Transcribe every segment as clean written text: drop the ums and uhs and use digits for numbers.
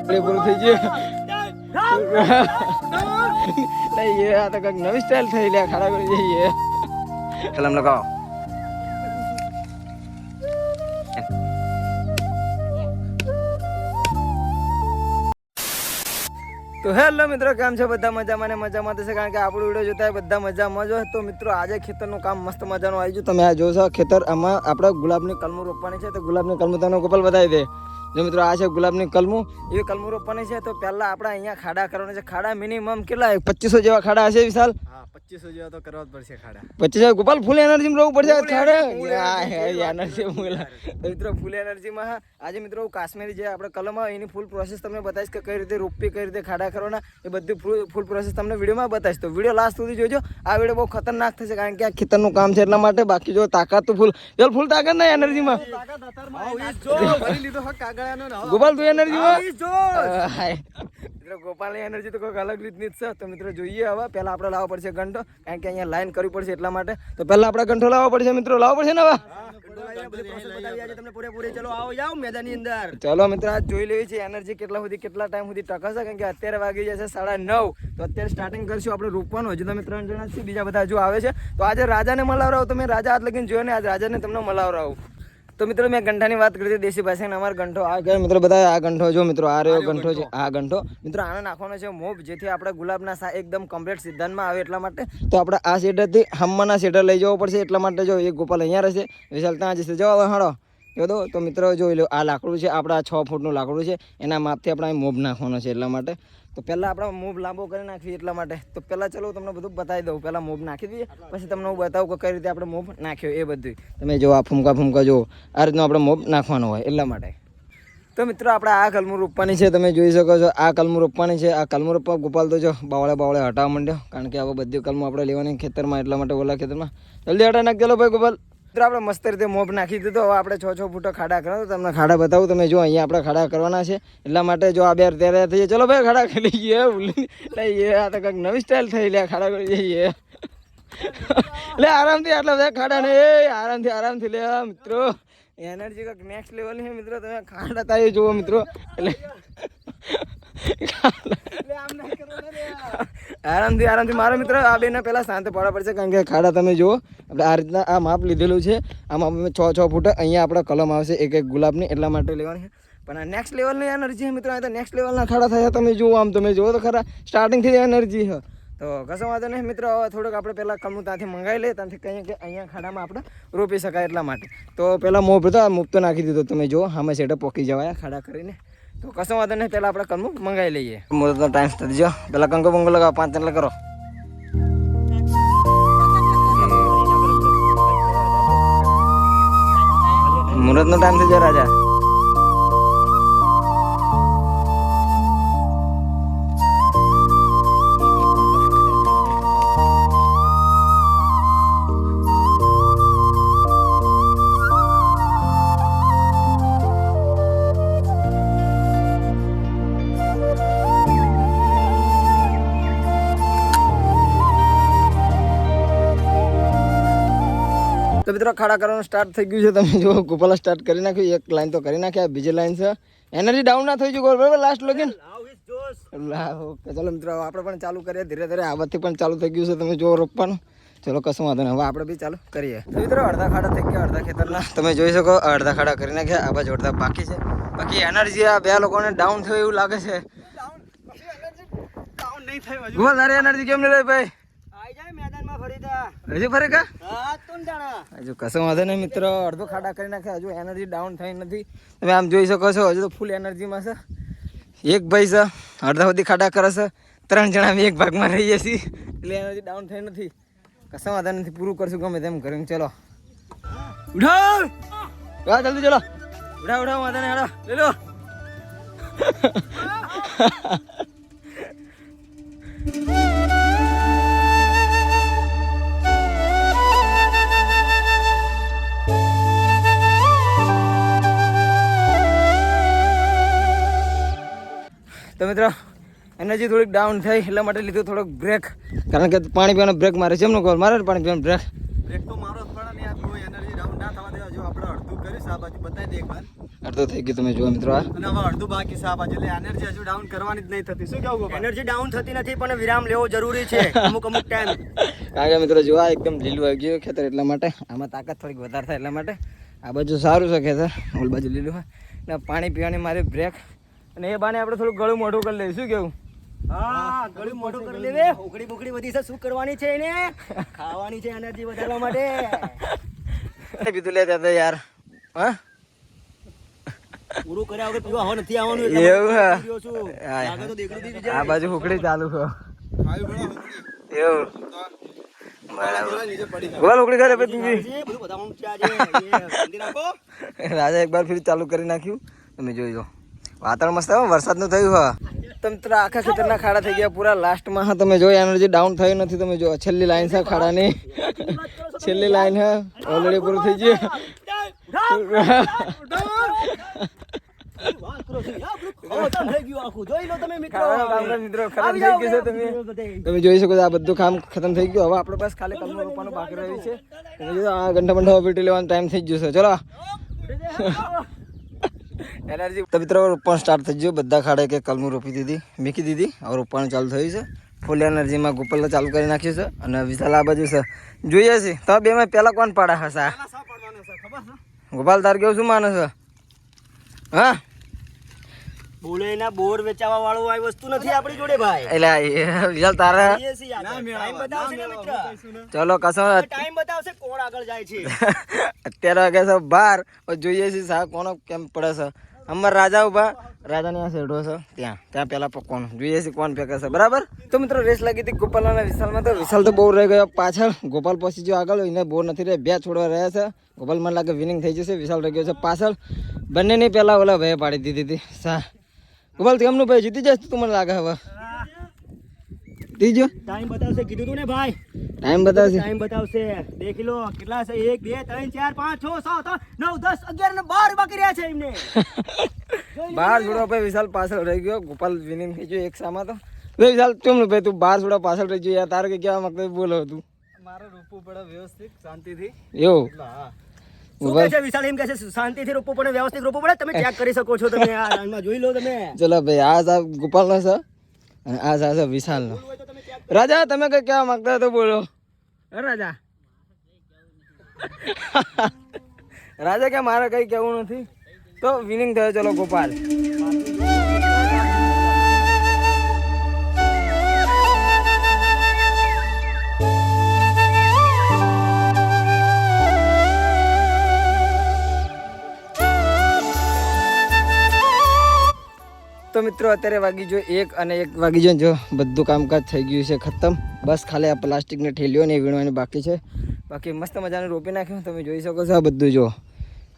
પૂરું થઈ ગયું. નહીં આ તો કંઈક નવી સ્ટાઇલ થઈ લે ખાડા કરી જઈએ. કલમ લગાવો. તો હેલો મિત્રો, કેમ છે બધા? મજામાં ને મજામાં થશે, કારણ કે આપણું વિડીયો જોતા હોય બધા મજામાં જ હોય. તો મિત્રો આજે ખેતરનું કામ મસ્ત મજાનું આવી ગયું. તમે આ જોશો ખેતર, આમાં આપણે ગુલાબની કલમો રોપવાની છે. તો ગુલાબની કલમો તમને ગોપાલ બતાવી દે. જો મિત્રો આ છે ગુલાબની કલમો, એવી કલમો રોપવાની છે. તો પહેલા આપણે અહીંયા ખાડા કરવાના છે. ખાડા મિનિમમ કેટલા 2500 જેવા ખાડા હશે વિશાલ? 2500 જેવા તો કરવા જ પડશે ખાડા. 25 ગોપાલ ફૂલ એનર્જી રહેવું પડશે ખાડે. એનર્જી મિત્રો ફૂલ એનર્જીમાં આજે મિત્રો કાશ્મીરી જે આપણે કલમ આવે એની ફૂલ પ્રોસેસ તમને બતાવીશ કે કઈ રીતે રોપવી, કઈ રીતે ખાડા કરવાના, એ બધી ફૂલ પ્રોસેસ તમને વિડીયોમાં બતાવીશ. તો વિડીયો લાસ્ટ સુધી જોજો. આ વિડીયો બહુ ખતરનાક થશે, કારણ કે આ ખેતરનું કામ છે એટલા માટે. બાકી જો તાકાત તો ફૂલ તાકાત નહીં એનર્જીમાં. ગોપાલ તું એનર્જીમાં મિત્રો ગોપાલની એનર્જી તો કોઈક અલગ રીતની જ છે. તો મિત્રો જોઈએ હવે પહેલા આપણે લાવવો પડશે ગંઠો, કારણ કે અહીંયા લાઈન કરવી પડશે એટલા માટે. તો પહેલા આપણે ગંઠો લાવવો પડશે મિત્રો, લાવવો પડશે ને હવે. ચલો મિત્રો આજ જોઈ લેવી છે એનર્જી કેટલા ટાઈમ સુધી ટકાશે, કારણ કે અત્યારે વાગી જશે 9:30. તો અત્યારે સ્ટાર્ટિંગ કરશું આપણે રોપવાનું. હજુ તમે 3 જણા છે, બીજા બધા હજુ આવે છે. તો આજે રાજાને મળાવરાવું. તો મેં રાજા હાથ લગીને જોયો ને, આજ રાજાને તમને મળાવરાવું. તો મિત્રો મેં ગંઠાની વાત કરી હતી દેશી ભાષામાં. અમારો ગંઠો આ ગયા મિત્રો, બધા આ ગંઠો જો મિત્રો, આ રહ્યો ગંઠો છે. આ ગંઠો મિત્રો આને નાખવાનો છે મોબ, જેથી આપણે ગુલાબના એકદમ કમ્પ્લીટ સિદ્ધાંતમાં આવે એટલા માટે. તો આપણે આ શેડરથી હમ્માના શેડર લઈ જવો પડશે એટલા માટે. જો એક ગોપાલ અહીંયા રહેશે, વિશાલ ત્યાં જશે. જવા હાડો જો દો. તો મિત્રો જોઈ લો, આ લાકડું છે આપણે, આ 6 ફૂટનું લાકડું છે. એના માપથી આપણે મોબ નાખવાનો છે એટલા માટે. તો પહેલાં આપણે મોબ લાંબો કરી નાખીએ એટલા માટે. તો પહેલાં ચલો તમને બધું બતાવી દઉં. પહેલાં મોબ નાખી દઈએ, પછી તમને હું બતાવું કે કઈ રીતે આપણે મોબ નાખ્યો એ બધું. તમે જો આ ફૂમકા જો આ રીતનું આપણે મોબ નાખવાનો હોય એટલા માટે. તો મિત્રો આપણે આ કલમું રોપવાની છે, તમે જોઈ શકો છો. આ કલમું રોપવાની છે. આ કલમું રોપવા ગોપાલ તો જો બાવળે હટાવવા માંડ્યો, કારણ કે હવે બધી કલમું આપણે લેવાની ખેતરમાં એટલા માટે. ઓલા ખેતરમાં જલ્દી હટા નાખ. ચલો ભાઈ ગોપાલ. મિત્રો આપણે મસ્ત રીતે મોબ નાખી દીધો. હવે આપણે 6 ફૂટો ખાડા કરવા. તમને ખાડા બતાવું. તમે જો અહીંયા આપણે ખાડા કરવાના છે એટલા માટે. જો આ બે તૈયાર થઈ જાય. ચલો ભાઈ ખાડા કરી લઈએ. લઈએ આ તો કંઈક નવી સ્ટાઇલ થઈ લે ખાડા કરી જઈએ. એટલે આરામથી આટલા બધા ખાડા ને આરામથી લે મિત્રો. એનર્જી કંઈક નેક્સ્ટ લેવલની છે મિત્રો. તમે ખાડા તારી જુઓ મિત્રો. એટલે આરામથી મારો મિત્રો આ બેને પહેલાં શાંત પડવા પડશે, કારણ કે ખાડા તમે જુઓ. આપણે આ રીતના આ માપ લીધેલું છે. આમાં 6 ફૂટ અહીંયા આપણે કલમ આવશે એક ગુલાબની એટલા માટે લેવાની છે. પણ આ નેક્સ્ટ લેવલની એનર્જી છે મિત્રો. આ તો નેક્સ્ટ લેવલના ખાડા થયા. તમે જુઓ, આમ તમે જુઓ તો ખરા, સ્ટાર્ટિંગથી એનર્જી છે. તો કશો વાંધો નહીં મિત્રો. હવે થોડુંક આપણે પહેલાં કલમું ત્યાંથી મંગાવી લઈએ, ત્યાંથી કહીએ કે અહીંયા ખાડામાં આપણે રોપી શકાય એટલા માટે. તો પહેલાં મોબ હતો, મોબ તો નાખી દીધો. તમે જુઓ આમાં સેટઅપ પોકી જવાયા ખાડા કરીને. તો કશો વાંધો નહીં, પહેલાં આપણે કલમું મંગાવી લઈએ. મુહૂર્તનો ટાઈમ થતી જો. પહેલાં કંકો બંકો લગાવો, 5 ચંડલા કરો. મુહૂર્તનો ટાઈમ થઈ જાય રાજા. તો મિત્રો ખાડા કરવાનું સ્ટાર્ટ થઈ ગયું છે. તમે જો ગોપાલ સ્ટાર્ટ કરી નાખ્યું. એક લાઈન તો કરી નાખ્યા, બીજી લાઈન છે. એનર્જી ડાઉન ના થઈ ગયું બરાબર લાસ્ટ લગીન. ઓકે ચાલો મિત્રો આપણે પણ ચાલુ કરીએ ધીરે ધીરે. આ બાજુથી પણ ચાલુ થઈ ગયું છે. તમે જો રોપવાનું. ચલો કશું વાંધો નહીં, હવે આપણે બી ચાલુ કરીએ. તો મિત્રો અડધા ખાડા થઈ ગયા, અડધા ખેતરના તમે જોઈ શકો. અડધા ખાડા કરી નાખ્યા, આ બાજુ અડધા બાકી છે. બાકી એનર્જી આ બે લોકોને ડાઉન થયું એવું લાગે છે. ગોપાલ તારી એનર્જી કેમ નહીં રહી ભાઈ? હજુ ફરે કા હજુ કશો વાંધો નહીં મિત્રો. અડધો ખાડા કરી નાખ્યા, હજુ એનર્જી ડાઉન થઈ નથી. તમે આમ જોઈ શકો છો, હજુ તો ફૂલ એનર્જીમાં છે. એક ભાઈ છે અડધા સુધી ખાડા કરે છે. 3 જણા એક ભાગમાં રહીએ છીએ એટલે એનર્જી ડાઉન થઈ નથી. કશો વાંધો નથી, પૂરું કરશું ગમે તેમ કરીને. ચલો ઉઠાવ જલ્દી, ચલો ઉઠાવ વાંધો નહીં. હેડો લઈ લો. તો મિત્રો એનર્જી થોડીક ડાઉન થઈ એટલા માટે લીધું થોડોક બ્રેક, કારણ કે પાણી પીવાનો બ્રેક મારે છે. એમનો કોલ મારે પાણી પીવાનો બ્રેક તો મારો જ પડે ને યાર. કોઈ એનર્જી ડાઉન ના થવા દેવા. જો આપણે અડધું કરીશ આ બાજુ બતાવી દે એકવાર. અડધો થઈ ગયો તમે જુઓ મિત્રો આ અને હવે અડધું બાકી છે આ બાજુ એટલે એનર્જી હજુ ડાઉન કરવાની જ નહીં થતી. શું કેવું ગોપાલ? એનર્જી ડાઉન થતી નથી પણ વિરામ લેવો જરૂરી છે અમુક ટાઈમ. કારણ કે મિત્રો જુઓ આ એકદમ લીલું આવી ગયું ખેતર એટલા માટે આમાં તાકાત થોડીક વધારે થાય એટલા માટે આ બાજુ સારું છે ખેતર ઓલ બાજુ લીલું હોય ને પાણી પીવાની મારી બ્રેક અને એ બાને આપણે થોડું ગળું મોઢું કરી લઈએ શું કેવું હા ગળું મોઢું કરી લેવે. ઉકળી બુકળી બધી છે શું કરવાની છે એને? ખાવાની છે એનર્જી વધારવા માટે. પીધું લે ત્યાં યાર હા પૂરું કર્યા વગર પીવા હવા નથી આવવાનું એવું હે? પીવો છું. લાગે તો દેખડું બી આ બાજુ હુકડી ચાલુ છે એવું બરાબર ગોલ હુકડી કરે પછી તું બી છે, બધું બતાવવાનું છે આજે. શાંતિ રાખો. રાજા એક બાર ફરી ચાલુ કરી નાખ્યું તમે જોઈ લો વાતાવરણ મસ્ત આવે વરસાદનું થયું હા તમે આખા ખેતરના ખાડા થઈ ગયા પૂરા લાસ્ટમાં હા તમે જો એનર્જી ડાઉન થયું નથી તમે જો છેલ્લી લાઈન છે ખાડાની છેલ્લી લાઈન હે ઓલરેડી પૂરું થઈ ગયું વાત કરો છો. યાર, બધું ખતમ થઈ ગયું આખું. જોઈ લો તમે મિત્રો. ખાવાનું કામ મિત્રો ખતમ આવી થઈ જાઓ ગયું છે બધે. તમે જોઈ શકો છો આ બધું કામ ખતમ થઈ ગયું હવે આપણે બસ ખાલી કલમો રોપવાનું બાકી રહ્યું છે તમે જો આ ઘંટા બંટા પીટી લેવાનો ટાઈમ થઈ ગયો છે ચલો એનર્જી તો મિત્રો રોપવાનું સ્ટાર્ટ થઈ ગયું બધા ખાડે કે કલમું રોપી દીધી મૂકી દીધી હવે રોપવાનું ચાલુ થયું છે ફૂલ એનર્જીમાં ગોપાલ ચાલુ કરી નાખ્યું છે અને વિશાલ આ બાજુ છે જોઈએ છે તો બે માં પહેલા કોણ પાડે હશે આ? શા પડવાનો છે ખબર છે? ગોપાલ તાર કેવું શું માને છે હા બોલે ના બોર વેચાવા વાળું આ વસ્તુ નથી આપણી જોડે ભાઈ. એટલે વિશાલ તારે એ છે યાર. ટાઈમ બતાવશે ને મિત્ર. ચલો કશો ટાઈમ બતાવશે કોણ આગળ જાય છે. અત્યારે વાગે છે બાર જોઈએ છે સા કોનો કેમ પડે છે અમાર રાજા ઉભા રાજાની આ શેઠો છે ત્યાં પેલા પકવાનું જોઈએ છે કોણ પેકે છે બરાબર તો મિત્રો રેસ લાગી હતી ગોપાલ અને વિશાલમાં તો વિશાલ તો બહુ રહી ગયો પાછળ ગોપાલ પછી જો આગળ એને બહુ નથી રહે બે છોડવા રહ્યા છે ગોપાલ મને લાગે વિનિંગ થઈ જશે વિશાલ રહી ગયો છે પાછળ બંનેની પહેલા ઓલા ભાઈ પાડી દીધી હતી સા ગોપાલ તેમનું ભાઈ જીતી જશે તું મને લાગે હવે ત્રીજો ટાઈમ બતાવશે કીધું તું ને ભાઈ. ટાઈમ બતાવશે ટાઈમ બતાવશે. દેખી લો કેટલા છે 1 2 3 4 5 6 7 8 9 10 11 ને 12 બાકી રહ્યા છે એમને. બાર છોડવા ભાઈ વિશાલ પાછળ રહી ગયો ગોપાલ વિનિંગ થઈ ગયો એક સામા તો વિશાલ કેમ ભાઈ તું બાર છોડવા પાછળ રહી ગયો યાર તારે કે કેવા મતલબ બોલો તું મારે રોપવું પડે વ્યવસ્થિત શાંતિથી. એવું હા શું કહે છે વિશાલ? એમ કહે છે શાંતિથી રોપવું પડે વ્યવસ્થિત રોપવું પડે. તમે ચેક કરી શકો છો તમે આ લાઈનમાં જોઈ લો તમે. ચલો ભાઈ આ સાહેબ ગોપાલ નો છે અને આ સાહેબ વિશાલ નો રાજા તમે કઈ કેવા માંગતા તો બોલો હે રાજા રાજા કે મારે કઈ કેવું નથી તો વિનિંગ થયો ચલો ગોપાલ તો મિત્રો અત્યારે વાગી જો 1 અને 1 વાગી જો બધું કામકાજ થઈ ગયું છે ખતમ બસ ખાલી આ પ્લાસ્ટિકની ઠેલીઓ ને વીણવાની બાકી છે બાકી મસ્ત મજાનું રોપી નાખ્યું તમે જોઈ શકો છો આ બધું જો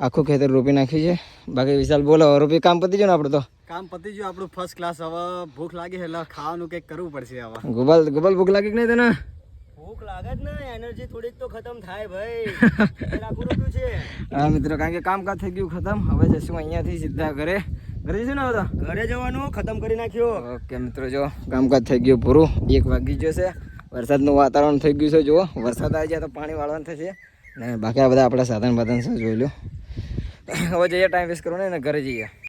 આખું ખેતર રોપી નાખ્યું છે બાકી વિશાલ બોલો રોપી કામ પતી ગયું ને આપણે તો કામ પતી ગયું આપણું ફર્સ્ટ ક્લાસ. હવે ભૂખ લાગી છે એટલે ખાવાનું કંઈક કરવું પડશે હવે. ગોપાલ ભૂખ લાગી કે નહીં તને ભૂખ લાગે જ ને એનર્જી થોડીક તો ખતમ થાય ભાઈ. આખું રોપ્યું છે. હા મિત્રો કારણ કે કામકાજ થઈ ગયું ખતમ હવે જશું અહીંયાથી સીધા ઘરે જઈશું ને હવે તો ઘરે જવાનું ખતમ કરી નાખ્યો. ઓકે મિત્રો જો કામકાજ થઈ ગયું પૂરું 1 વાગી ગયો છે વરસાદનું વાતાવરણ થઈ ગયું છે જુઓ વરસાદ આવી જાય તો પાણી વાળવાનું થશે ને બાકી આ બધા આપણા સાધન બાધન છે જોઈ લો હવે જઈએ ટાઈમ વેસ્ટ કરવાનો ને ઘરે જઈએ